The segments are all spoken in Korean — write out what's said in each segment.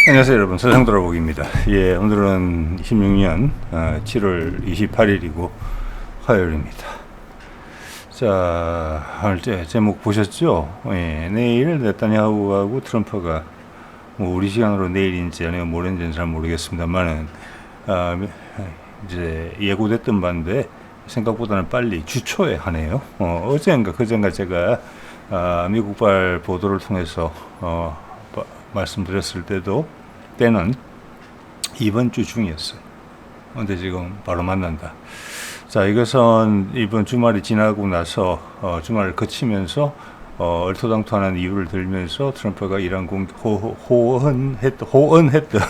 안녕하세요 여러분, 서정돌아보기입니다. 예, 오늘은 26년 7월 28일이고 화요일입니다. 자, 오늘 제목 보셨죠? 예, 내일 네타냐후하고 트럼프가 우리 시간으로 내일인지 아니면 모레인지는 잘 모르겠습니다만은 이제 예고됐던 바인데 생각보다는 빨리 주초에 하네요. 어젠가 그젠가 제가 미국발 보도를 통해서 말씀드렸을 때는 이번 주 중이었어요. 근데 지금 바로 만난다. 자, 이것은 이번 주말이 지나고 나서 주말을 거치면서 얼토당토하는 이유를 들면서 트럼프가 이란 호언했던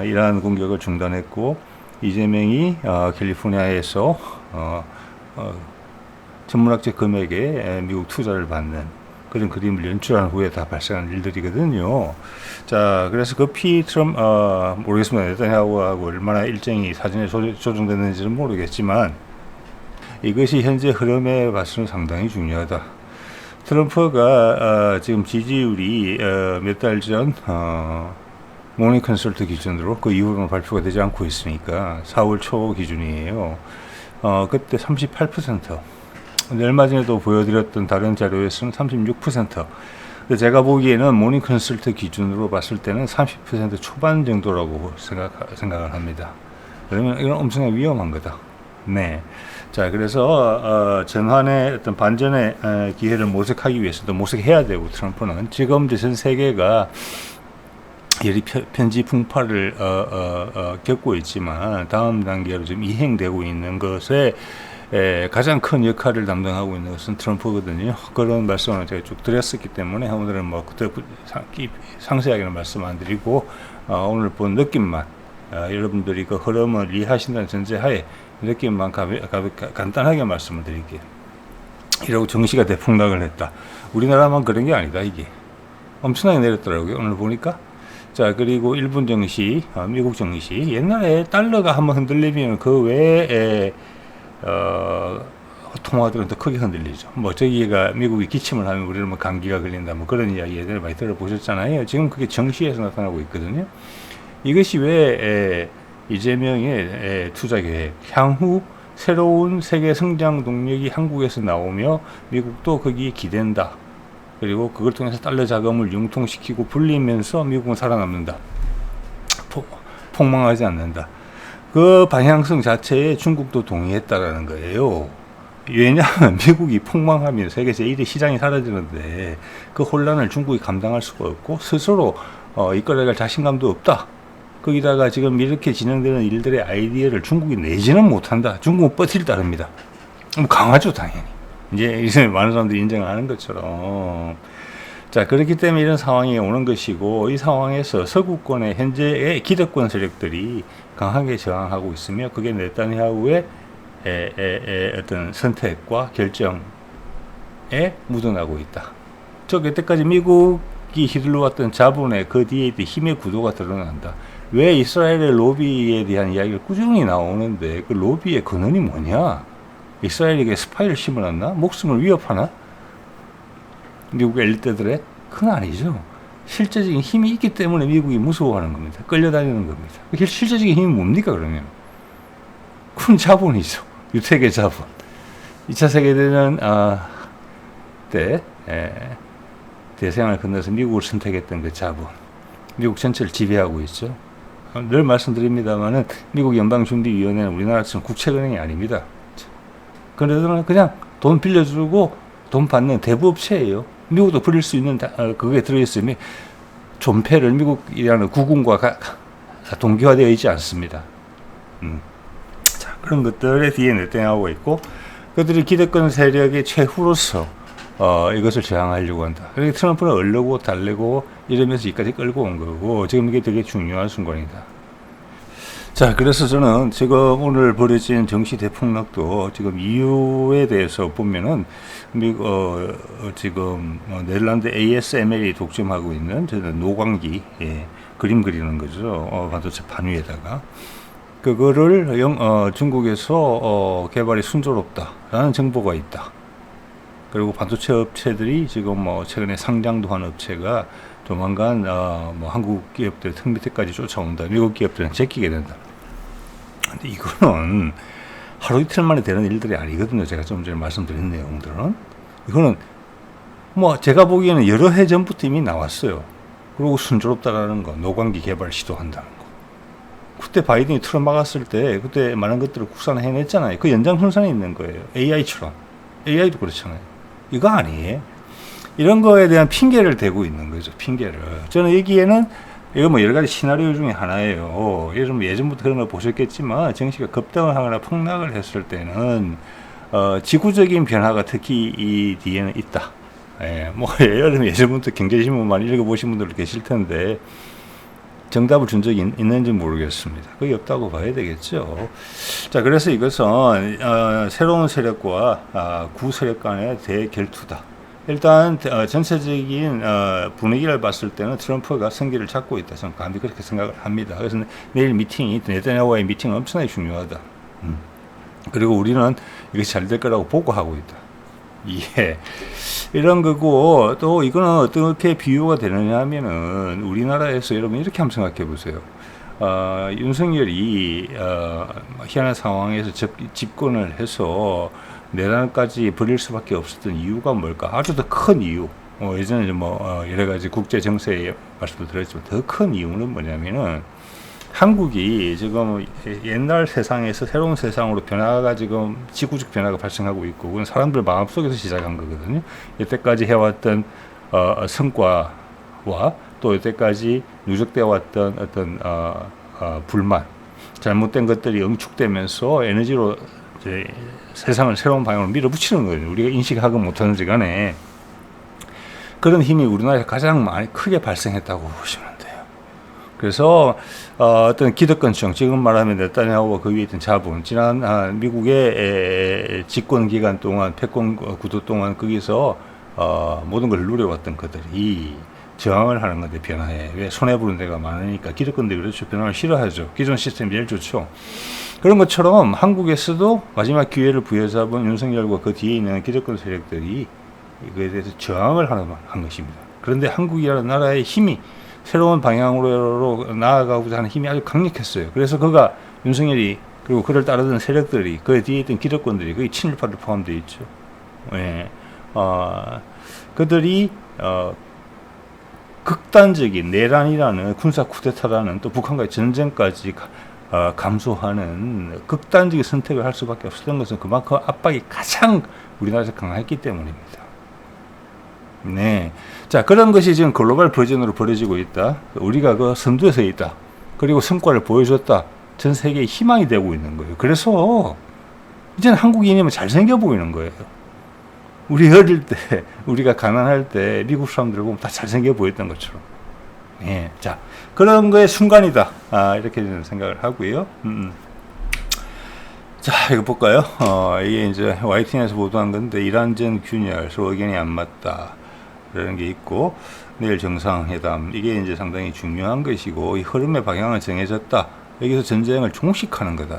이란 공격을 중단했고, 이재명이 캘리포니아에서 천문학적 금액의 미국 투자를 받는 그런 그림을 연출한 후에 다 발생한 일들이거든요. 자, 그래서 모르겠습니다. 네타냐후하고 얼마나 일정이 사전에 조정됐는지는 모르겠지만 이것이 현재 흐름에 봐서는 상당히 중요하다. 트럼프가 지금 지지율이 몇 달 전 모닝 컨설트 기준으로, 그 이후로는 발표가 되지 않고 있으니까 4월 초 기준이에요. 그때 38%. 얼마 전에도 보여드렸던 다른 자료에서는 36%. 근데 제가 보기에는 모닝 컨설트 기준으로 봤을 때는 30% 초반 정도라고 생각을 합니다. 그러면 이건 엄청나게 위험한 거다. 네. 자, 그래서 전환의 어떤 반전의 기회를 모색하기 위해서도 모색해야 되고, 트럼프는 지금 전 세계가 여러 편지 풍파를 겪고 있지만 다음 단계로 좀 이행되고 있는 것에 가장 큰 역할을 담당하고 있는 것은 트럼프거든요. 그런 말씀을 제가 쭉 드렸었기 때문에 오늘은 뭐 상세하게는 말씀 안 드리고 오늘 본 느낌만, 여러분들이 그 흐름을 이해하신다는 전제하에 느낌만 간단하게 말씀을 드릴게요. 이러고 정시가 대폭락을 했다. 우리나라만 그런 게 아니다. 이게 엄청나게 내렸더라고요, 오늘 보니까. 자, 그리고 일본 정시, 미국 정시, 옛날에 달러가 한번 흔들리면 그 외에 통화들은 더 크게 흔들리죠. 뭐 저기가 미국이 기침을 하면 우리는 뭐 감기가 걸린다, 뭐 그런 이야기 예전에 많이 들어보셨잖아요. 지금 그게 정시에서 나타나고 있거든요. 이것이 왜 이재명의 투자 계획, 향후 새로운 세계 성장 동력이 한국에서 나오며 미국도 거기에 기댄다. 그리고 그걸 통해서 달러 자금을 융통시키고 불리면서 미국은 살아남는다. 폭망하지 않는다. 그 방향성 자체에 중국도 동의했다라는 거예요. 왜냐하면 미국이 폭망하면 세계 제1의 시장이 사라지는데 그 혼란을 중국이 감당할 수가 없고 스스로 이끌어갈 자신감도 없다. 거기다가 지금 이렇게 진행되는 일들의 아이디어를 중국이 내지는 못한다. 중국은 뻗을 따릅니다. 강하죠, 당연히. 이제 많은 사람들이 인정하는 것처럼. 자, 그렇기 때문에 이런 상황이 오는 것이고, 이 상황에서 서구권의 현재의 기득권 세력들이 강하게 저항하고 있으며, 그게 네타냐후의 어떤 선택과 결정에 묻어나고 있다. 여태까지 미국이 휘둘러왔던 자본의 그 뒤에 힘의 구도가 드러난다. 왜 이스라엘의 로비에 대한 이야기가 꾸준히 나오는데 그 로비의 근원이 뭐냐? 이스라엘에게 스파이를 심어놨나? 목숨을 위협하나? 미국 엘리트들의? 그건 아니죠. 실제적인 힘이 있기 때문에 미국이 무서워하는 겁니다. 끌려다니는 겁니다. 실제적인 힘이 뭡니까, 그러면? 큰 자본이죠. 유택의 자본. 2차 세계대전 때 대서양을 건너서 미국을 선택했던 그 자본. 미국 전체를 지배하고 있죠. 늘 말씀드립니다만은 미국 연방준비위원회는 우리나라처럼 국책은행이 아닙니다. 그래서 그냥 돈 빌려주고 돈 받는 대부업체예요. 미국도 부릴 수 있는 그게 들어있으면 존폐를 미국이라는 국군과 동기화되어 있지 않습니다. 자, 그런 것들에 뒤에 네타냐후가 있고, 그들이 기득권 세력의 최후로서 이것을 저항하려고 한다. 그러니까 트럼프는 얼르고 달래고 이러면서 여기까지 끌고 온 거고, 지금 이게 되게 중요한 순간이다. 자, 그래서 저는 지금 오늘 벌어진 정시 대폭락도 지금 이유에 대해서 보면은 지금 네덜란드 ASML이 독점하고 있는 노광기 그림 그리는 거죠. 반도체 판 위에다가 그거를 중국에서 개발이 순조롭다라는 정보가 있다. 그리고 반도체 업체들이 지금 최근에 상장도 한 업체가 조만간 뭐 한국 기업들 턱 밑에까지 쫓아온다. 미국 기업들은 제끼게 된다. 근데 이거는 하루 이틀 만에 되는 일들이 아니거든요. 제가 좀 전에 말씀드린 내용들은. 이거는 뭐 제가 보기에는 여러 해 전부터 이미 나왔어요. 그리고 순조롭다라는 거, 노광기 개발 시도한다는 거. 그때 바이든이 틀어 막았을 때 그때 많은 것들을 국산해냈잖아요. 그 연장선상에 있는 거예요. AI처럼. AI도 그렇잖아요. 이거 아니에요. 이런 거에 대한 핑계를 대고 있는 거죠. 핑계를. 저는 여기에는 이거 뭐 여러 가지 시나리오 중에 하나예요. 여러분 예전부터 그런 걸 보셨겠지만 정시가 급등을 하거나 폭락을 했을 때는 지구적인 변화가 특히 이 뒤에는 있다. 예, 뭐 여러분 예전부터 경제신문 많이 읽어보신 분들 계실 텐데 정답을 준 적이 있는지 모르겠습니다. 거의 없다고 봐야 되겠죠. 자, 그래서 이것은 새로운 세력과 구 세력 간의 대결투다. 일단 전체적인 분위기를 봤을 때는 트럼프가 승기를 잡고 있다. 저는 감히 그렇게 생각을 합니다. 그래서 내일 미팅이 네타냐후와의 미팅은 엄청나게 중요하다. 그리고 우리는 이것이 잘 될 거라고 보고하고 있다. 예. 이런 거고, 또 이거는 어떻게 비유가 되느냐 하면은 우리나라에서 여러분 이렇게 한번 생각해 보세요. 윤석열이 희한한 상황에서 집권을 해서 내란까지 벌일 수밖에 없었던 이유가 뭘까? 아주 더 큰 이유. 예전에 여러 가지 국제 정세에 말씀도 드렸지만 더 큰 이유는 뭐냐면은 한국이 지금 옛날 세상에서 새로운 세상으로 변화가 지금 지구적 변화가 발생하고 있고 그건 사람들 마음속에서 시작한 거거든요. 여태까지 해왔던 성과와 또 여태까지 누적되어 왔던 어떤 불만, 잘못된 것들이 응축되면서 에너지로 이제 세상을 새로운 방향으로 밀어붙이는 거예요. 우리가 인식하고 못하는지 간에 그런 힘이 우리나라에 가장 많이 크게 발생했다고 보시면 돼요. 그래서 어떤 기득권층, 지금 말하면 네타냐후와 그 위에 있던 자본, 지난 미국의 집권 기간 동안, 패권 구도 동안 거기서 모든 걸 누려왔던 그들이 저항을 하는 건데 변화에 왜 손해보는 데가 많으니까 기득권들이 그렇죠. 변화를 싫어하죠. 기존 시스템이 제일 좋죠. 그런 것처럼 한국에서도 마지막 기회를 부여잡은 윤석열과 그 뒤에 있는 기득권 세력들이 이거에 대해서 저항을 한 것입니다. 그런데 한국이라는 나라의 힘이 새로운 방향으로 나아가고자 하는 힘이 아주 강력했어요. 그래서 그가 윤석열이 그리고 그를 따르던 세력들이 그 뒤에 있던 기득권들이 거의 친일파도 포함되어 있죠. 예. 그들이 극단적인 내란이라는 군사 쿠데타라는 또 북한과의 전쟁까지 감수하는 극단적인 선택을 할 수밖에 없었던 것은 그만큼 압박이 가장 우리나라에서 강했기 때문입니다. 네. 자, 그런 것이 지금 글로벌 버전으로 벌어지고 있다. 우리가 그 선두에 서 있다. 그리고 성과를 보여줬다. 전 세계의 희망이 되고 있는 거예요. 그래서 이제는 한국인이면 잘생겨 보이는 거예요. 우리 어릴 때, 우리가 가난할 때 미국 사람들 보면 다 잘생겨 보였던 것처럼. 예. 자, 그런 거의 순간이다. 이렇게 저는 생각을 하고요. 자, 이거 볼까요? 이게 이제 YTN에서 보도한 건데, 이란전 균열, 서로 의견이 안 맞다. 라는 게 있고, 내일 정상회담. 이게 이제 상당히 중요한 것이고, 이 흐름의 방향은 정해졌다. 여기서 전쟁을 종식하는 거다.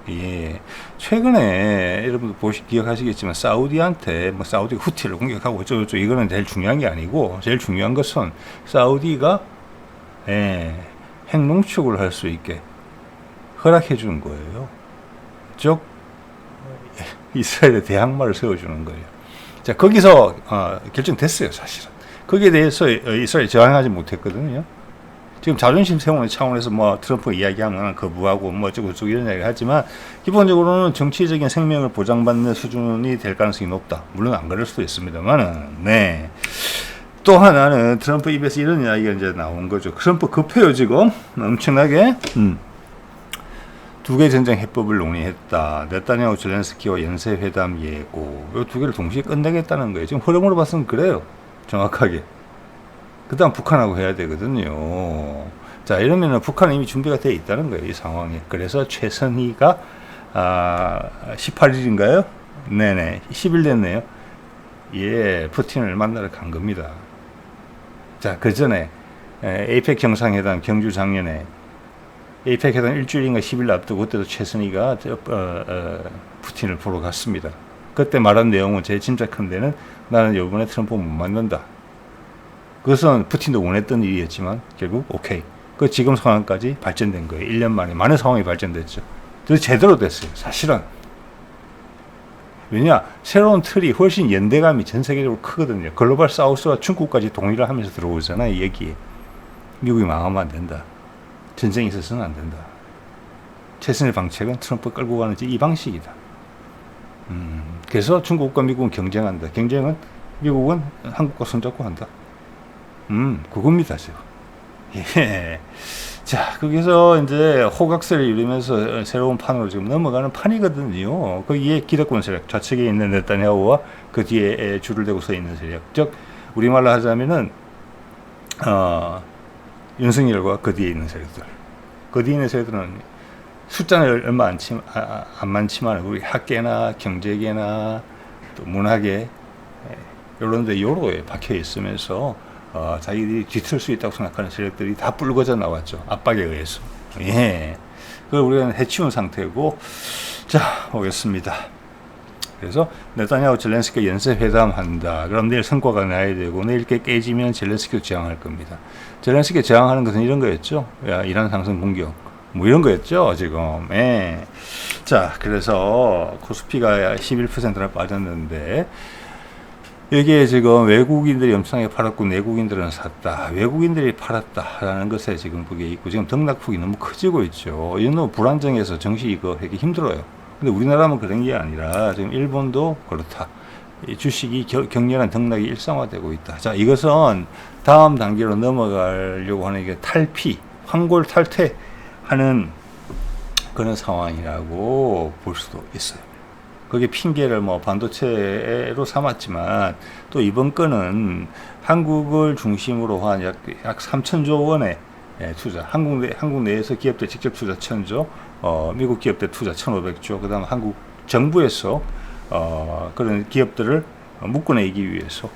예. 최근에 여러분들 기억하시겠지만 사우디한테 뭐 사우디가 후티를 공격하고 어쩌고저쩌고 이거는 제일 중요한 게 아니고 제일 중요한 것은 사우디가 핵 농축을 할 수 있게 허락해 주는 거예요. 즉 이스라엘에 대항마를 세워주는 거예요. 자, 거기서 결정됐어요. 사실은 거기에 대해서 이스라엘이 저항하지 못했거든요. 지금 자존심 세우는 차원에서 뭐 트럼프 이야기하면 거부하고 뭐 어쩌고저쩌고 이런 이야기를 하지만 기본적으로는 정치적인 생명을 보장받는 수준이 될 가능성이 높다. 물론 안 그럴 수도 있습니다만은, 네. 또 하나는 트럼프 입에서 이런 이야기가 이제 나온 거죠. 트럼프 급해요, 지금. 엄청나게. 두 개 전쟁 해법을 논의했다. 네타냐후 젤렌스키와 연쇄회담 예고. 이 두 개를 동시에 끝내겠다는 거예요. 지금 흐름으로 봐서는 그래요. 정확하게. 그 다음 북한하고 해야 되거든요. 자, 이러면은 북한은 이미 준비가 되어 있다는 거예요, 이 상황에. 그래서 최선희가 18일인가요? 네네, 10일 됐네요. 예, 푸틴을 만나러 간 겁니다. 자, 그 전에 에이펙 정상회담 경주 작년에 에이펙 회담 일주일인가 10일 앞두고 그때도 최선희가 푸틴을 보러 갔습니다. 그때 말한 내용은 제 짐작한 데는 나는 이번에 트럼프 못 만난다. 그것은 푸틴도 원했던 일이었지만 결국 오케이. 그 지금 상황까지 발전된 거예요. 1년 만에 많은 상황이 발전됐죠. 그래서 제대로 됐어요. 사실은. 왜냐? 새로운 틀이 훨씬 연대감이 전 세계적으로 크거든요. 글로벌 사우스와 중국까지 동의를 하면서 들어오잖아요. 여기에. 미국이 망하면 안 된다. 전쟁이 있어서는 안 된다. 최선의 방책은 트럼프 끌고 가는 이 방식이다. 그래서 중국과 미국은 경쟁한다. 경쟁은 미국은 한국과 손잡고 한다. 그겁니다, 지금. 예. 자, 거기서 이제 호각세를 이루면서 새로운 판으로 지금 넘어가는 판이거든요. 거기에 기득권 세력, 좌측에 있는 네타냐후와 그 뒤에 줄을 대고 서 있는 세력. 즉, 우리말로 하자면은, 윤석열과 그 뒤에 있는 세력들. 그 뒤에 있는 세력들은 숫자는 얼마 안 많지만, 우리 학계나 경제계나 또 문화계, 이런 데 요로에 박혀 있으면서, 자기들이 뒤틀 수 있다고 생각하는 세력들이 다 불거져 나왔죠. 압박에 의해서. 예. 그걸 우리는 해치운 상태고, 자, 보겠습니다. 그래서 네타냐후 젤렌스키 연쇄회담 한다. 그럼 내일 성과가 나야 되고, 내일 깨지면 젤렌스키도 저항할 겁니다. 젤렌스키 저항하는 것은 이런 거였죠. 야, 이란 상승 공격. 뭐 이런 거였죠, 지금. 예. 자, 그래서 코스피가 11%나 빠졌는데, 이게 지금 외국인들이 엄청나게 팔았고 내국인들은 샀다. 외국인들이 팔았다라는 것에 지금 그게 있고 지금 등락폭이 너무 커지고 있죠. 이 너무 불안정해서 정시 이거 하기 힘들어요. 근데 우리나라만 그런 게 아니라 지금 일본도 그렇다. 이 주식이 격렬한 등락이 일상화되고 있다. 자, 이것은 다음 단계로 넘어가려고 하는 게 탈피, 황골 탈퇴하는 그런 상황이라고 볼 수도 있어요. 그게 핑계를 뭐 반도체로 삼았지만 또 이번 건은 한국을 중심으로 한 약 3천조 원의 투자, 한국 내에서 기업들 직접 투자 1,000조, 미국 기업들 투자 1,500조, 그다음 한국 정부에서 그런 기업들을 묶어내기 위해서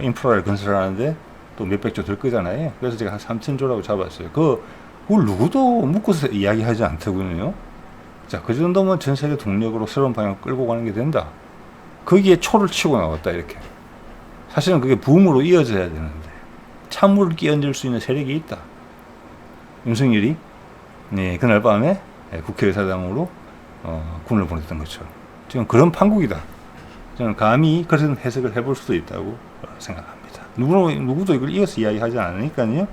인프라를 건설하는데 또 몇백조 들 거잖아요. 그래서 제가 한 3천조라고 잡았어요. 그걸 누구도 묶어서 이야기하지 않더군요. 자, 그 정도면 전 세계 동력으로 새로운 방향을 끌고 가는 게 된다. 거기에 초를 치고 나왔다, 이렇게. 사실은 그게 붐으로 이어져야 되는데, 찬물을 끼얹을 수 있는 세력이 있다. 윤석열이, 네, 그날 밤에 국회의사당으로 군을 보냈던 것처럼. 지금 그런 판국이다. 저는 감히 그런 해석을 해볼 수도 있다고 생각합니다. 누구도 이걸 이어서 이야기하지 않으니까요.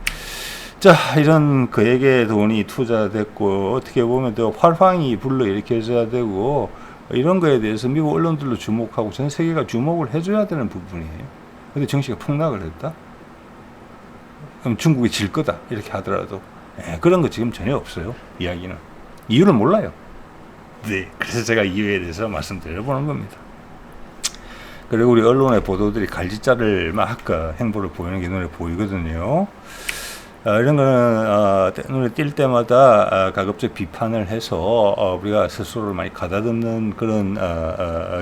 자, 이런 그에게 돈이 투자됐고 어떻게 보면 또 활황이 불러일으켜져야 되고 이런 거에 대해서 미국 언론들도 주목하고 전 세계가 주목을 해줘야 되는 부분이에요. 근데 정시가 폭락을 했다? 그럼 중국이 질 거다 이렇게 하더라도 그런 거 지금 전혀 없어요. 이야기는. 이유를 몰라요. 네, 그래서 제가 이유에 대해서 말씀드려보는 겁니다. 그리고 우리 언론의 보도들이 갈짓자를 막 행보를 보이는 게 눈에 보이거든요. 이런 거는 눈에 띌 때마다 가급적 비판을 해서 우리가 스스로를 많이 가다듬는 그런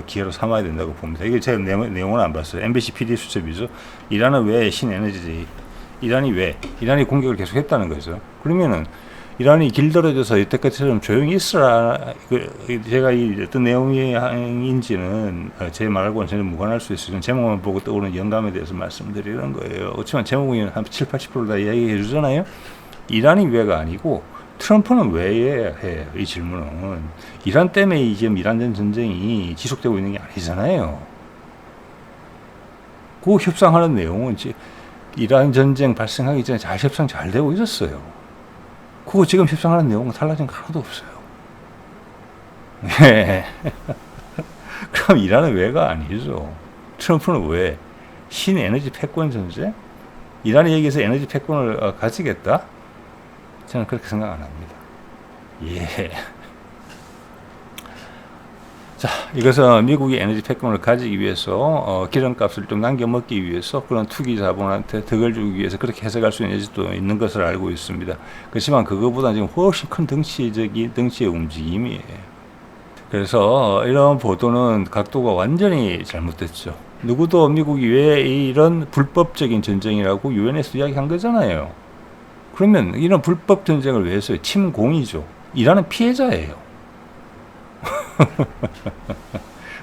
기회로 삼아야 된다고 봅니다. 이게 제가 내용은 안 봤어요. MBC PD 수첩이죠. 이란은 왜 신에너지, 이란이 공격을 계속했다는 거죠. 그러면은 이란이 길들여져서 이때까지처럼 조용히 있으라. 제가 이 어떤 내용인지는 제 말하고는 전혀 무관할 수 있어요. 제목만 보고 떠오르는 영감에 대해서 말씀드리는 거예요. 그렇지만 제목이 한 7, 80% 다 이야기해 주잖아요. 이란이 왜가 아니고 트럼프는 왜 해요? 이 질문은. 이란 때문에 지금 이란전 전쟁이 지속되고 있는 게 아니잖아요. 그 협상하는 내용은 이란 전쟁 발생하기 전에 협상 잘 되고 있었어요. 그거 지금 협상하는 내용은 달라진 거 하나도 없어요. 네. 그럼 이란은 왜가 아니죠. 트럼프는 왜? 신에너지 패권 전쟁? 이란이 여기서 에너지 패권을 가지겠다? 저는 그렇게 생각 안 합니다. 예. 자, 이것은 미국이 에너지 패권을 가지기 위해서 기름값을 좀 남겨먹기 위해서 그런 투기 자본한테 덕을 주기 위해서 그렇게 해석할 수 있는 수도 있는 것을 알고 있습니다. 그렇지만 그거보다 지금 훨씬 큰 덩치의 움직임이에요. 그래서 이런 보도는 각도가 완전히 잘못됐죠. 누구도 미국이 왜 이런 불법적인 전쟁이라고 유엔에서 이야기한 거잖아요. 그러면 이런 불법 전쟁을 왜 했어요? 침공이죠. 이란은 피해자예요.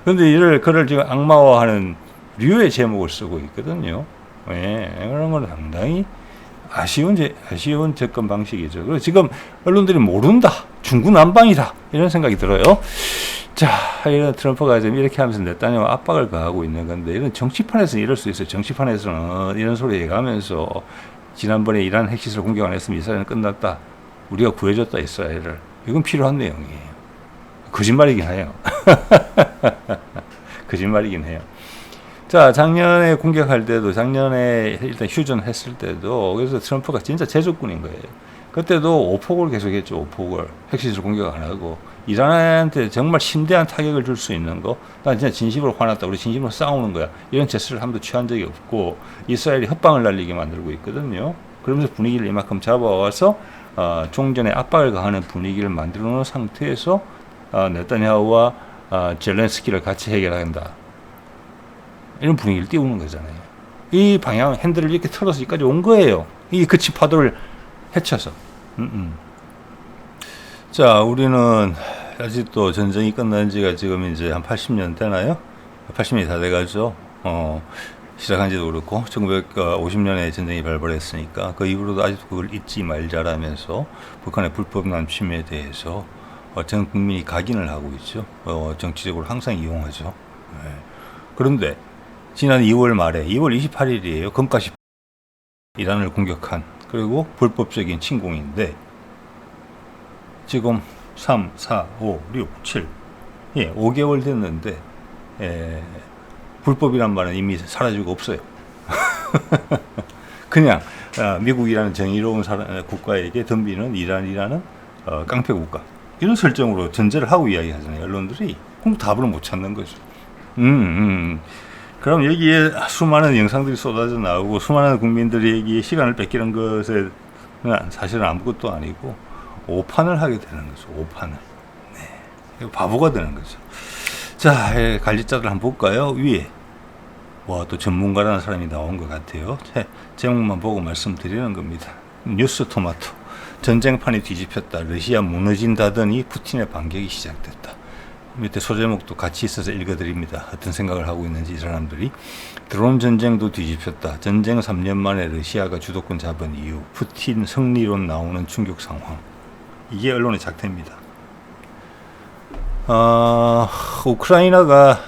그런데 그를 지금 악마화하는 류의 제목을 쓰고 있거든요. 예, 그런 건 상당히 아쉬운 접근 방식이죠. 그리고 지금 언론들이 모른다, 중구난방이다 이런 생각이 들어요. 자, 이런 트럼프가 지금 이렇게 하면서 네타냐후 압박을 가하고 있는 건데, 이런 정치판에서는 이럴 수 있어요. 정치판에서는 이런 소리 해가면서 지난번에 이란 핵시설 공격 안 했으면 이스라엘은 끝났다, 우리가 구해줬다 이스라엘을, 이건 필요한 내용이에요. 거짓말이긴 해요. 거짓말이긴 해요. 자, 작년에 공격할 때도, 작년에 일단 휴전했을 때도, 그래서 트럼프가 진짜 제조꾼인 거예요. 그때도 오폭을 계속했죠. 오폭을, 핵시설 공격 안 하고 이란한테 정말 심대한 타격을 줄 수 있는 거, 난 진짜 진심으로 화났다, 우리 진심으로 싸우는 거야, 이런 제스처를 한 번도 취한 적이 없고, 이스라엘이 헛방을 날리게 만들고 있거든요. 그러면서 분위기를 이만큼 잡아와서 종전에 압박을 가하는 분위기를 만들어 놓은 상태에서 네타냐후와 젤렌스키를 같이 해결한다, 이런 분위기를 띄우는 거잖아요. 이 방향 핸들을 이렇게 틀어서 여기까지 온 거예요. 이 그치 파도를 헤쳐서. 자, 우리는 아직도 전쟁이 끝난 지가 지금 이제 한 80년 되나요? 80년이 다 돼가죠. 시작한 지도 그렇고, 1950년에 전쟁이 발발했으니까, 그 이후로도 아직도 그걸 잊지 말자라면서 북한의 불법 남침에 대해서 전 국민이 각인을 하고 있죠. 정치적으로 항상 이용하죠. 네. 그런데, 지난 2월 말에, 2월 28일이에요. 금가시 이란을 공격한, 그리고 불법적인 침공인데, 지금 3, 4, 5, 6, 7, 5개월 됐는데, 불법이란 말은 이미 사라지고 없어요. 그냥 미국이라는 정의로운 국가에게 덤비는 이란이라는 깡패 국가, 이런 설정으로 전제를 하고 이야기하잖아요, 언론들이. 그럼 답을 못 찾는 거죠. 그럼 여기에 수많은 영상들이 쏟아져 나오고, 수많은 국민들이 여기에 시간을 뺏기는 것에 사실은 아무것도 아니고 오판을 하게 되는 거죠. 오판을. 네. 바보가 되는 거죠. 자, 관리자들 한번 볼까요? 위에 또 전문가라는 사람이 나온 것 같아요. 제목만 보고 말씀드리는 겁니다. 뉴스 토마토. 전쟁판이 뒤집혔다, 러시아 무너진다더니 푸틴의 반격이 시작됐다. 밑에 소제목도 같이 있어서 읽어드립니다. 어떤 생각을 하고 있는지 이 사람들이. 드론 전쟁도 뒤집혔다, 전쟁 3년 만에 러시아가 주도권 잡은 이유, 푸틴 승리론 나오는 충격 상황. 이게 언론의 작태입니다. 우크라이나가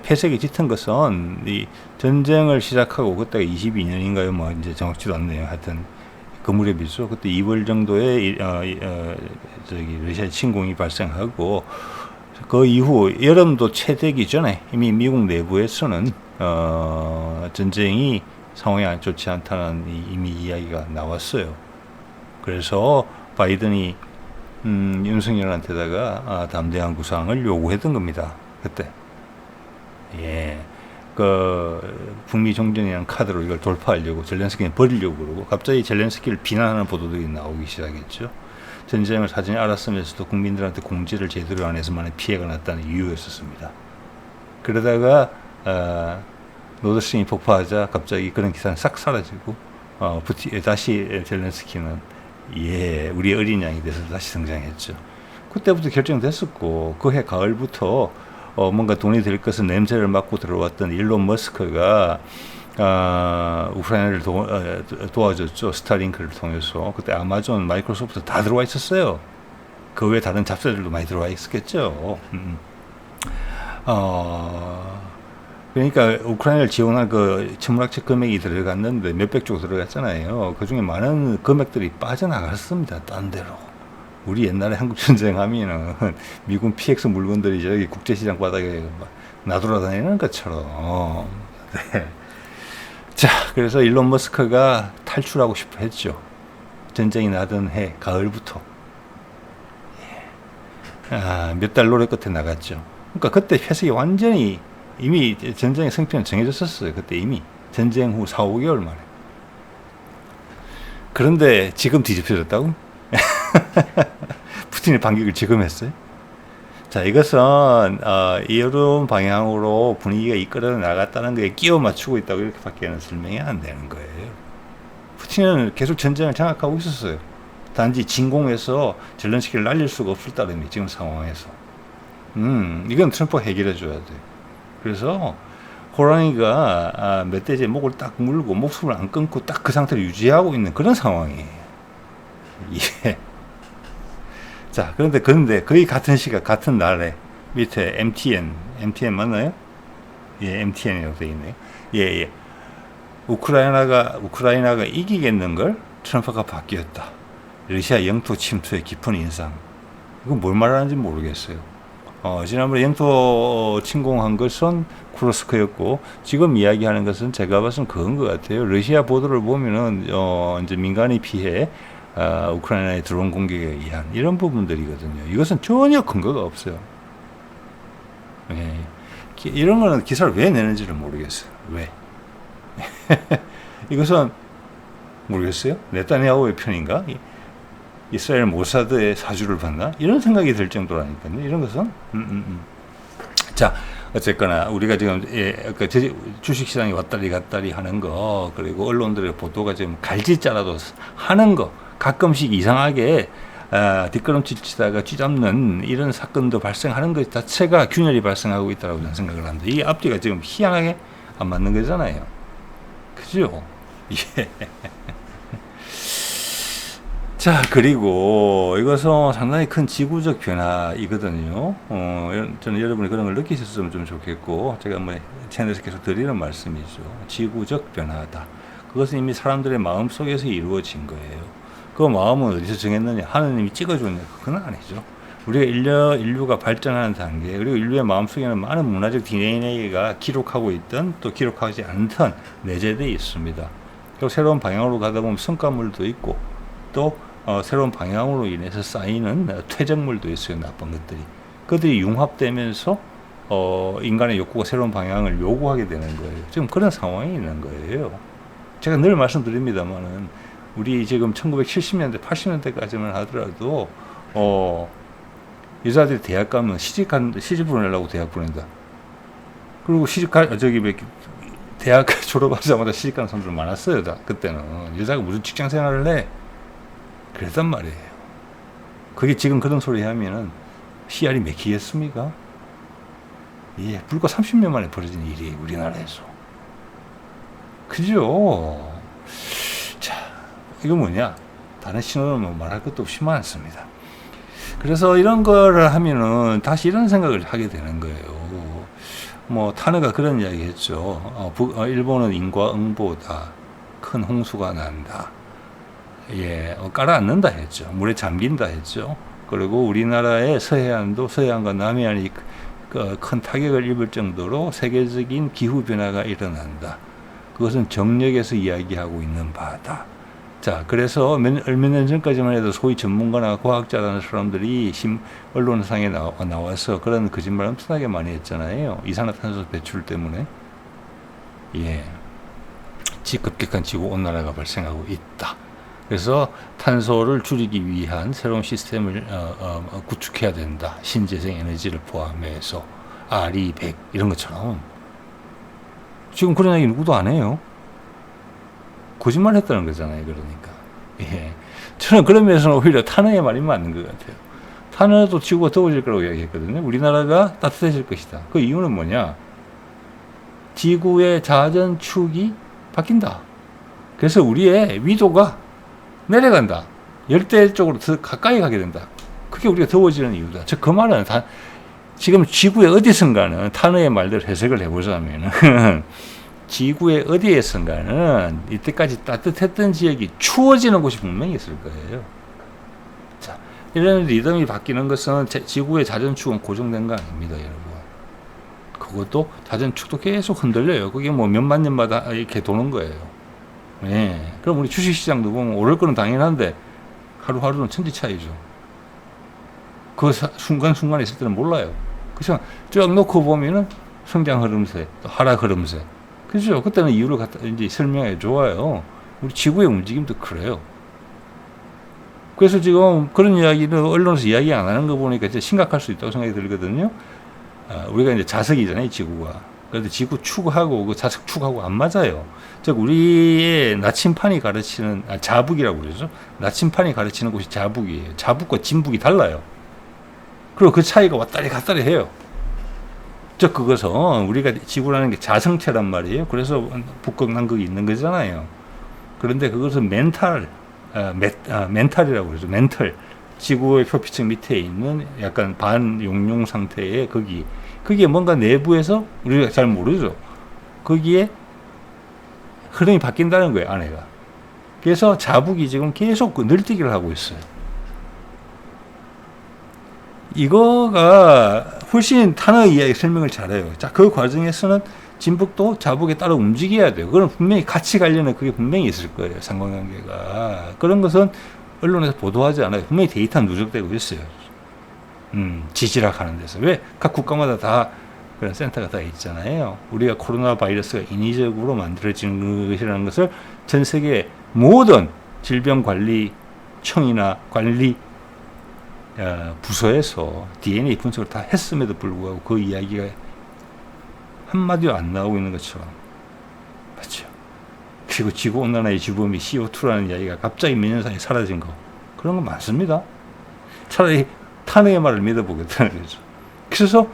패색이 짙은 것은, 이 전쟁을 시작하고 그때가 22년인가요? 뭐 이제 정확치도 않네요. 하여튼 그 무렵이죠. 그때 2월 정도에 러시아 침공이 발생하고, 그 이후 여름도 채 되기 전에 이미 미국 내부에서는 전쟁이 상황이 좋지 않다는 이미 이야기가 나왔어요. 그래서 바이든이 윤석열한테다가 담대한 구상을 요구했던 겁니다. 그때. 북미 종전이라는 카드로 이걸 돌파하려고 젤렌스키는 버리려고 그러고, 갑자기 젤렌스키를 비난하는 보도들이 나오기 시작했죠. 전쟁을 사전에 알았으면서도 국민들한테 공지를 제대로 안 해서 많은 피해가 났다는 이유였었습니다. 그러다가 노드스트림이 폭파하자 갑자기 그런 기사는 싹 사라지고, 다시 젤렌스키는 우리 어린 양이 돼서 다시 등장했죠. 그때부터 결정됐었고, 그 해 가을부터 뭔가 돈이 될 것은 냄새를 맡고 들어왔던 일론 머스크가 우크라이나를 도와줬죠. 스타링크를 통해서. 그때 아마존, 마이크로소프트 다 들어와 있었어요. 그 외에 다른 잡사들도 많이 들어와 있었겠죠. 그러니까 우크라이나를 지원한 그 천문학적 금액이 들어갔는데 몇백조 들어갔잖아요. 그 중에 많은 금액들이 빠져나갔습니다. 딴 데로. 우리 옛날에 한국 전쟁 하면은 미군 PX 물건들이 저기 국제시장 바닥에 나돌아다니는 것처럼. 네. 자, 그래서 일론 머스크가 탈출하고 싶어 했죠. 전쟁이 나던 해 가을부터. 몇 달 노력 끝에 나갔죠. 그러니까 그때 패색이 완전히, 이미 전쟁의 승패는 정해졌었어요. 그때 이미 전쟁 후 4, 5개월 만에. 그런데 지금 뒤집혀졌다고? 푸틴의 반격을 지금 했어요? 자, 이것은 이런 방향으로 분위기가 이끌어 나갔다는 거에 끼워 맞추고 있다고 이렇게밖에는 설명이 안 되는 거예요. 푸틴은 계속 전쟁을 장악하고 있었어요. 단지 진공해서 젤렌스키를 날릴 수가 없을 따름이 지금 상황에서. 이건 트럼프가 해결해 줘야 돼요. 그래서 호랑이가 멧돼지의 목을 딱 물고 목숨을 안 끊고 딱 그 상태를 유지하고 있는 그런 상황이에요. 예. 자, 그런데 거의 같은 시각, 같은 날에 밑에 MTN 맞나요? 예, MTN이라고 되어 있네요. 예, 예. 우크라이나가 이기겠는 걸 트럼프가 바뀌었다. 러시아 영토 침투의 깊은 인상. 이건 뭘 말하는지 모르겠어요. 지난번에 영토 침공한 것은 쿠르스크였고, 지금 이야기하는 것은 제가 봐서는 그건 것 같아요. 러시아 보도를 보면은, 이제 민간이 피해, 우크라이나의 드론 공격에 의한 이런 부분들이거든요. 이것은 전혀 근거가 없어요. 예. 이런 거는 기사를 왜 내는지를 모르겠어요. 왜? 이것은 모르겠어요. 네타냐후의 편인가? 이스라엘 모사드의 사주를 받나? 이런 생각이 들 정도라니까요. 이런 것은 자, 어쨌거나 우리가 지금 주식시장이 왔다리 갔다리 하는 거, 그리고 언론들의 보도가 지금 갈짓자라도 하는 거, 가끔씩 이상하게 뒷걸음질 치다가 쥐잡는 이런 사건도 발생하는 것 자체가 균열이 발생하고 있다고 저는 생각을 합니다. 이 앞뒤가 지금 희한하게 안 맞는 거잖아요. 그죠? 예. 자, 그리고 이것은 상당히 큰 지구적 변화이거든요. 저는 여러분이 그런 걸 느끼셨으면 좀 좋겠고, 제가 뭐 채널에서 계속 드리는 말씀이죠. 지구적 변화다. 그것은 이미 사람들의 마음 속에서 이루어진 거예요. 그 마음은 어디서 정했느냐? 하느님이 찍어줬냐? 그건 아니죠. 우리가 인류가 발전하는 단계, 그리고 인류의 마음속에는 많은 문화적 DNA가 기록하고 있던, 또 기록하지 않던 내재되어 있습니다. 그리고 새로운 방향으로 가다 보면 성과물도 있고, 또 새로운 방향으로 인해서 쌓이는 퇴적물도 있어요. 나쁜 것들이. 그들이 융합되면서 인간의 욕구가 새로운 방향을 요구하게 되는 거예요. 지금 그런 상황이 있는 거예요. 제가 늘 말씀드립니다만은 우리 지금 1970년대, 80년대까지만 하더라도 여자들이 대학 가면 시집 보내려고 대학 보낸다. 그리고 대학 졸업하자마자 시집 가는 사람들 많았어요. 그때는 여자가 무슨 직장 생활을 해? 그랬단 말이에요. 그게 지금 그런 소리 하면은 씨알이 맥히겠습니까? 예, 불과 30년 만에 벌어진 일이에요, 우리나라에서. 그죠? 자, 이거 뭐냐? 다른 신호는 뭐 말할 것도 없이 많습니다. 그래서 이런 거를 하면은 다시 이런 생각을 하게 되는 거예요. 뭐, 타너가 그런 이야기 했죠. 일본은 인과응보다 큰 홍수가 난다. 예, 깔아앉는다 했죠. 물에 잠긴다 했죠. 그리고 우리나라의 서해안과 남해안이 큰 타격을 입을 정도로 세계적인 기후변화가 일어난다. 그것은 정력에서 이야기하고 있는 바다. 자, 그래서 몇 년 전까지만 해도 소위 전문가나 과학자라는 사람들이 언론상에 나와서 그런 거짓말 엄청나게 많이 했잖아요. 이산화탄소 배출 때문에. 예. 급격한 지구온난화가 발생하고 있다. 그래서 탄소를 줄이기 위한 새로운 시스템을 구축해야 된다. 신재생 에너지를 포함해서 RE 100 이런 것처럼. 지금 그런 얘기 누구도 안 해요. 거짓말 했다는 거잖아요. 그러니까. 예. 저는 그런 면에서는 오히려 탄핵의 말이 맞는 것 같아요. 탄핵도 지구가 더워질 거라고 이야기했거든요. 우리나라가 따뜻해질 것이다. 그 이유는 뭐냐? 지구의 자전축이 바뀐다. 그래서 우리의 위도가 내려간다. 열대 쪽으로 더 가까이 가게 된다. 그게 우리가 더워지는 이유다. 그 말은 지금 지구의 어디선가는 탄핵의 말대로 해석을 해보자면 지구의 어디에선가는 이때까지 따뜻했던 지역이 추워지는 곳이 분명히 있을 거예요. 자, 이런 리듬이 바뀌는 것은 지구의 자전축은 고정된 거 아닙니다, 여러분. 그것도 자전축도 계속 흔들려요. 그게 뭐 몇만 년마다 이렇게 도는 거예요. 예. 그럼 우리 주식시장도 보면 오를 거는 당연한데 하루하루는 천지 차이죠. 그 순간순간에 있을 때는 몰라요. 그래서 쭉 놓고 보면은 성장 흐름세, 또 하락 흐름세. 그죠? 그때는 이유를 이제 설명해 줘요. 우리 지구의 움직임도 그래요. 그래서 지금 그런 이야기를 언론에서 이야기 안 하는 거 보니까 이제 심각할 수 있다고 생각이 들거든요. 우리가 이제 자석이잖아요, 지구가. 그래도 지구 축하고 그 자석 축하고 안 맞아요. 즉 우리의 나침판이 가르치는 자북이라고 그러죠. 나침판이 가르치는 곳이 자북이에요. 자북과 진북이 달라요. 그리고 그 차이가 왔다리 갔다리 해요. 즉 그것은 우리가 지구라는 게 자성체란 말이에요. 그래서 북극 남극이 있는 거잖아요. 그런데 그것은 멘탈이라고 그러죠. 멘탈. 지구의 표피층 밑에 있는 약간 반용융 상태의 거기에 뭔가 내부에서 우리가 잘 모르죠. 거기에 흐름이 바뀐다는 거예요, 안에가. 그래서 자북이 지금 계속 늘뛰기를 하고 있어요. 이거가 훨씬 탄의 이야기 설명을 잘해요. 자, 그 과정에서는 진북도 자북에 따라 움직여야 돼요. 그건 분명히 같이 가려는 그게 분명히 있을 거예요. 상관관계가. 그런 것은 언론에서 보도하지 않아요. 분명히 데이터는 누적되고 있어요. 지질학 하는 데서. 왜? 각 국가마다 다 그런 센터가 다 있잖아요. 우리가 코로나 바이러스가 인위적으로 만들어지는 것이라는 것을 전 세계 모든 질병관리청이나 관리 부서에서 DNA 분석을 다 했음에도 불구하고 그 이야기가 한마디도 안 나오고 있는 것처럼. 맞죠? 그리고 지구온난화의 주범이 CO2라는 이야기가 갑자기 몇 년 사이에 사라진 거. 그런 거 많습니다. 차라리 탄핵의 말을 믿어보겠다는 거죠. 그래서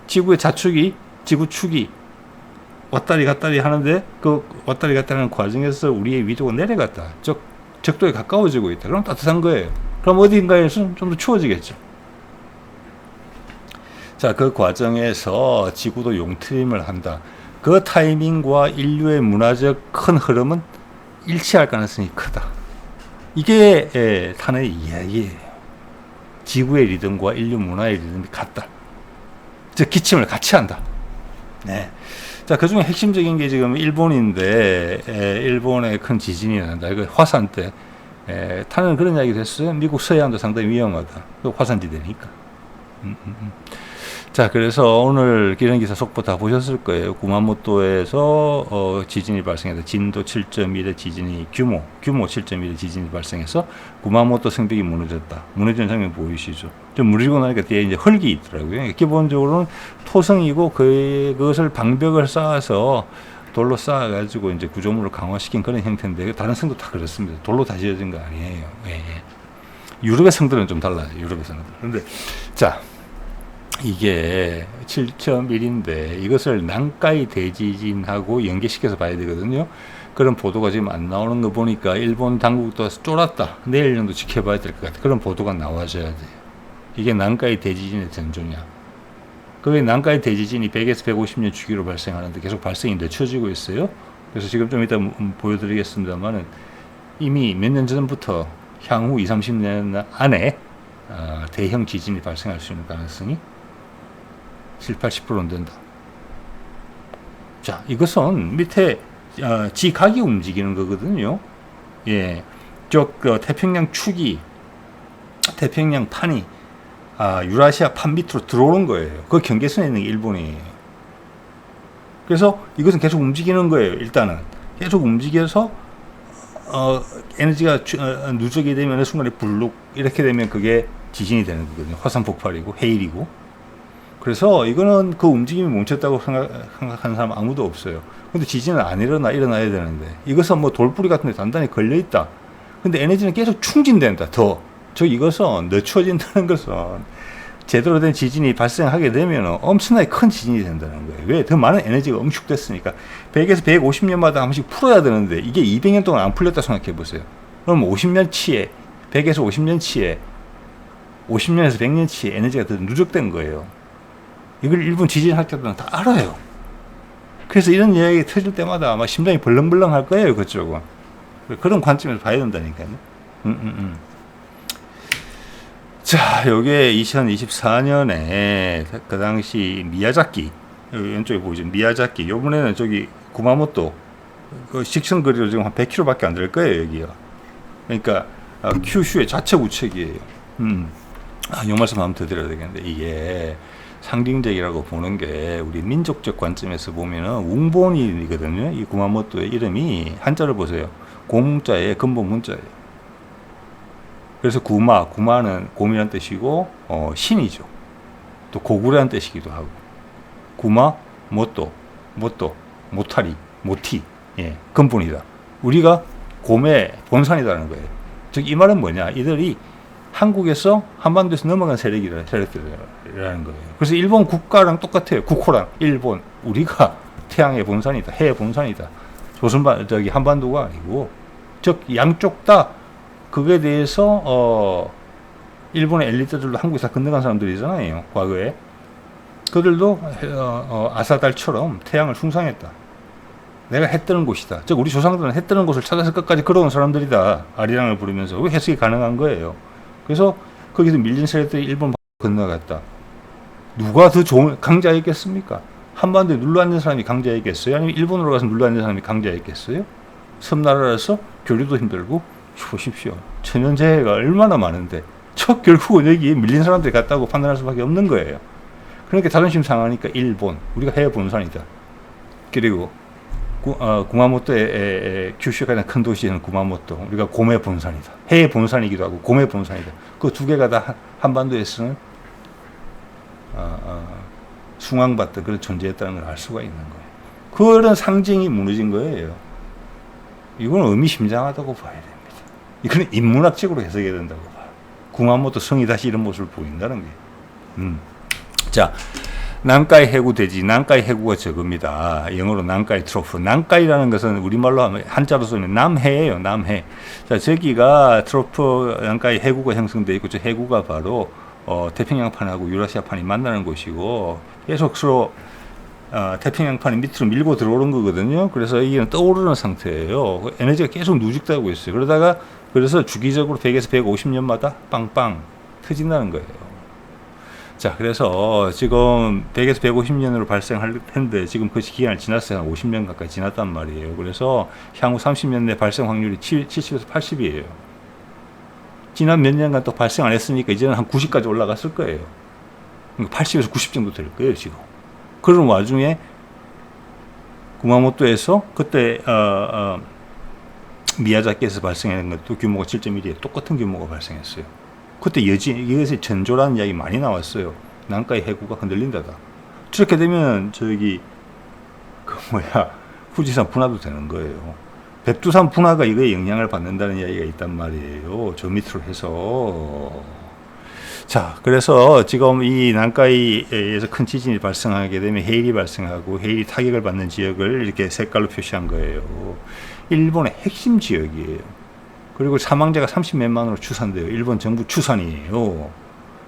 지구의 지구축이 왔다리 갔다리 하는데 그 왔다리 갔다리 하는 과정에서 우리의 위도가 내려갔다. 적도에 가까워지고 있다. 그럼 따뜻한 거예요. 그럼 어딘가에서는 좀 더 추워지겠죠. 자, 그 과정에서 지구도 용트림을 한다. 그 타이밍과 인류의 문화적 큰 흐름은 일치할 가능성이 크다. 이게 탄의 이야기예요. 지구의 리듬과 인류 문화의 리듬이 같다. 즉 기침을 같이 한다. 네. 자, 그 중에 핵심적인 게 지금 일본인데 일본에 큰 지진이 난다. 이거 화산 때 탄은 그런 이야기도 했어요. 미국 서해안도 상당히 위험하다. 화산지대니까. 자, 그래서 오늘 이런 기사 속보 다 보셨을 거예요. 구마모토에서 지진이 발생해서 진도 7.1의 지진이 규모 7.1의 지진이 발생해서 구마모토 성벽이 무너졌다. 무너지는 장면 보이시죠? 좀 무너지고 나니까 뒤에 이제 흙이 있더라고요. 기본적으로는 토성이고 그것을 방벽을 쌓아서 돌로 쌓아가지고 이제 구조물을 강화시킨 그런 형태인데 다른 성도 다 그렇습니다. 돌로 다 지어진 거 아니에요. 예. 유럽의 성들은 좀 달라요. 유럽의 성들. 그런데 자. 이게 7.1인데 이것을 난카이 대지진하고 연계시켜서 봐야 되거든요. 그런 보도가 지금 안 나오는 거 보니까 일본 당국도 쫄았다. 내일 정도 지켜봐야 될 것 같아. 그런 보도가 나와줘야 돼요. 이게 난카이 대지진의 전조냐. 그게 난카이 대지진이 100에서 150년 주기로 발생하는데 계속 발생이 늦춰지고 있어요. 그래서 지금 좀 이따 보여드리겠습니다만은 이미 몇 년 전부터 향후 20, 30년 안에 대형 지진이 발생할 수 있는 가능성이 7, 80%는 된다. 자, 이것은 밑에 지각이 움직이는 거거든요. 예, 태평양 축이 태평양 판이 유라시아 판 밑으로 들어오는 거예요. 그 경계선에 있는 게 일본이에요. 그래서 이것은 계속 움직이는 거예요. 일단은 계속 움직여서 에너지가 누적이 되면 어느 순간에 불룩 이렇게 되면 그게 지진이 되는 거거든요. 화산 폭발이고 해일이고. 그래서 이거는 그 움직임이 멈췄다고 생각하는 사람 아무도 없어요. 근데 지진은 안 일어나야 되는데 이것은 뭐 돌뿌리 같은 데 단단히 걸려 있다. 근데 에너지는 계속 충진된다. 이것은 늦춰진다는 것은 제대로 된 지진이 발생하게 되면 엄청나게 큰 지진이 된다는 거예요. 왜? 더 많은 에너지가 응축됐으니까 100에서 150년마다 한 번씩 풀어야 되는데 이게 200년 동안 안 풀렸다 생각해 보세요. 그럼 50년치에 100에서 50년치에 50년에서 100년치에 에너지가 더 누적된 거예요. 이걸 일본 지진학자들은 다 알아요. 그래서 이런 이야기 터질 때마다 아마 심장이 벌렁벌렁 할 거예요, 그쪽은. 그런 관점에서 봐야 된다니까요. 자, 요게 2024년에 그 당시 미야자키, 왼쪽에 보이죠? 미야자키. 요번에는 저기 구마모토, 그 직선거리로 지금 한 100km밖에 안 될 거예요, 여기가. 그러니까, 큐슈의 자체 우측이에요. 요 말씀 한번 더 드려야 되겠는데, 이게 상징적이라고 보는 게 우리 민족적 관점에서 보면은 웅본이거든요. 이 구마모토의 이름이 한자를 보세요. 고문자에 근본 문자예요. 그래서 구마는 곰이란 뜻이고 신이죠. 또 고구려란 뜻이기도 하고 구마 모토 모타리 모티 근본이다. 우리가 곰의 본산이라는 거예요. 즉 이 말은 뭐냐? 이들이 한국에서 한반도에서 넘어간 세력이라는 거예요. 그래서 일본 국가랑 똑같아요. 국호랑 일본 우리가 태양의 본산이다, 해의 본산이다. 한반도가 아니고 즉 양쪽 다 그거에 대해서 일본의 엘리트들도 한국에서 건너간 사람들이잖아요. 과거에 그들도 아사달처럼 태양을 숭상했다. 내가 해 뜨는 곳이다. 즉 우리 조상들은 해 뜨는 곳을 찾아서 끝까지 걸어온 사람들이다. 아리랑을 부르면서 그 해석이 가능한 거예요. 그래서 거기서 밀린 세력들이 일본 건너갔다. 누가 더 좋은 강자였겠습니까? 한반도에 눌러앉은 사람이 강자였겠어요? 아니면 일본으로 가서 눌러앉은 사람이 강자였겠어요? 섬나라라서 교류도 힘들고 보십시오. 천연재해가 얼마나 많은데 결국은 여기 밀린 사람들이 갔다고 판단할 수밖에 없는 거예요. 그러니까 자존심 상하니까 일본, 우리가 해외 본산이다. 그리고 구마모토의 규슈에 가장 큰 도시는 구마모토, 우리가 고메 본산이다. 해외 본산이기도 하고 고메 본산이다. 그 두 개가 다 한반도에서는 숭앙받던 그런 존재였다는 걸 알 수가 있는 거예요. 그런 상징이 무너진 거예요. 이건 의미심장하다고 봐야 됩니다. 이거는 인문학적으로 해석해야 된다고 봐요. 구마모토 성이 다시 이런 모습을 보인다는 게. 자, 난카이 해구 대지, 난카이 해구가 저겁니다. 영어로 난카이 트로프. 난카이라는 것은 우리말로 하면 한자로서는 남해예요, 남해. 자, 저기가 트로프, 난카이 해구가 형성되어 있고, 저 해구가 바로 태평양판하고 유라시아판이 만나는 곳이고, 계속 서로 태평양판이 밑으로 밀고 들어오는 거거든요. 그래서 이게 떠오르는 상태예요. 에너지가 계속 누적되고 있어요. 그래서 주기적으로 100에서 150년마다 빵빵 터진다는 거예요. 자, 그래서 지금 100에서 150년으로 발생할 텐데 지금 그 기간을 지났어요. 한 50년 가까이 지났단 말이에요. 그래서 향후 30년 내 발생 확률이 70에서 80이에요. 지난 몇 년간 또 발생 안 했으니까 이제는 한 90까지 올라갔을 거예요. 그러니까 80에서 90 정도 될 거예요, 지금. 그런 와중에 구마모토에서 그때 미야자키에서 발생한 것도 규모가 7.1이에요. 똑같은 규모가 발생했어요. 그때 이것이 전조라는 이야기 많이 나왔어요. 난카이 해구가 흔들린다다. 저렇게 되면 후지산 분화도 되는 거예요. 백두산 분화가 이거에 영향을 받는다는 이야기가 있단 말이에요. 저 밑으로 해서. 자, 그래서 지금 이 난카이에서 큰 지진이 발생하게 되면 해일이 발생하고 해일이 타격을 받는 지역을 이렇게 색깔로 표시한 거예요. 일본의 핵심 지역이에요. 그리고 사망자가 30몇만으로 추산돼요. 일본 정부 추산이에요.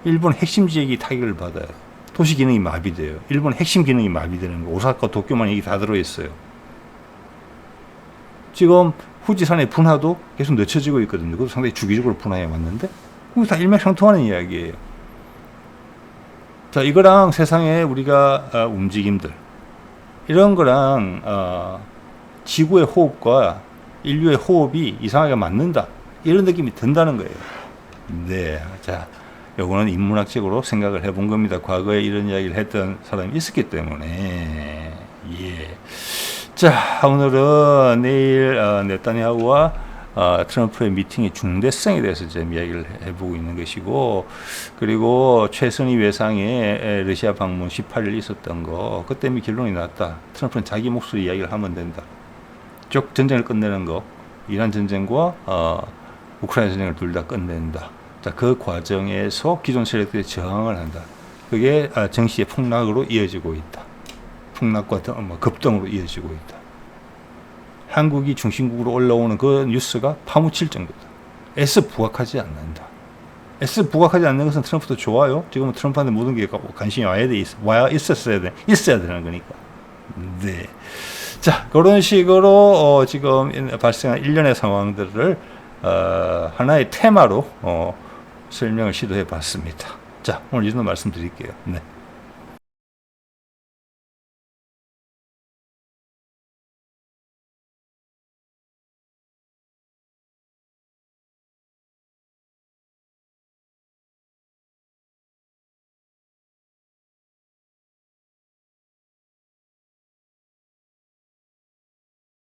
일본 핵심 지역이 타격을 받아요. 도시 기능이 마비돼요. 일본 핵심 기능이 마비되는 거. 오사카, 도쿄만 여기 다 들어있어요. 지금 후지산의 분화도 계속 늦춰지고 있거든요. 그것도 상당히 주기적으로 분화해 왔는데 그거 다 일맥상통하는 이야기예요. 자, 이거랑 세상의 우리가 움직임들 이런 거랑 지구의 호흡과 인류의 호흡이 이상하게 맞는다. 이런 느낌이 든다는 거예요. 네. 자, 요거는 인문학적으로 생각을 해본 겁니다. 과거에 이런 이야기를 했던 사람이 있었기 때문에. 예. 자, 오늘은 내일 네타냐후와 트럼프의 미팅의 중대성에 대해서 좀 이야기를 해보고 있는 것이고, 그리고 최선희 외상의 러시아 방문 18일 있었던 거, 그때 이미 결론이 났다. 트럼프는 자기 몫으로 이야기를 하면 된다. 즉 전쟁을 끝내는 거, 이란 전쟁과 우크라이나 전쟁을 둘 다 끝낸다. 자, 그 과정에서 기존 세력들이 저항을 한다. 그게 정시의 폭락으로 이어지고 있다. 폭락과 급등으로 이어지고 있다. 한국이 중심국으로 올라오는 그 뉴스가 파묻힐 정도다. S 부각하지 않는다. S 부각하지 않는 것은 트럼프도 좋아요. 지금은 트럼프한테 모든 게 관심이 있어야 되는 거니까. 네. 자, 그런 식으로 지금 발생한 일련의 상황들을 하나의 테마로 설명을 시도해 봤습니다. 자, 오늘 이 정도 말씀드릴게요. 네.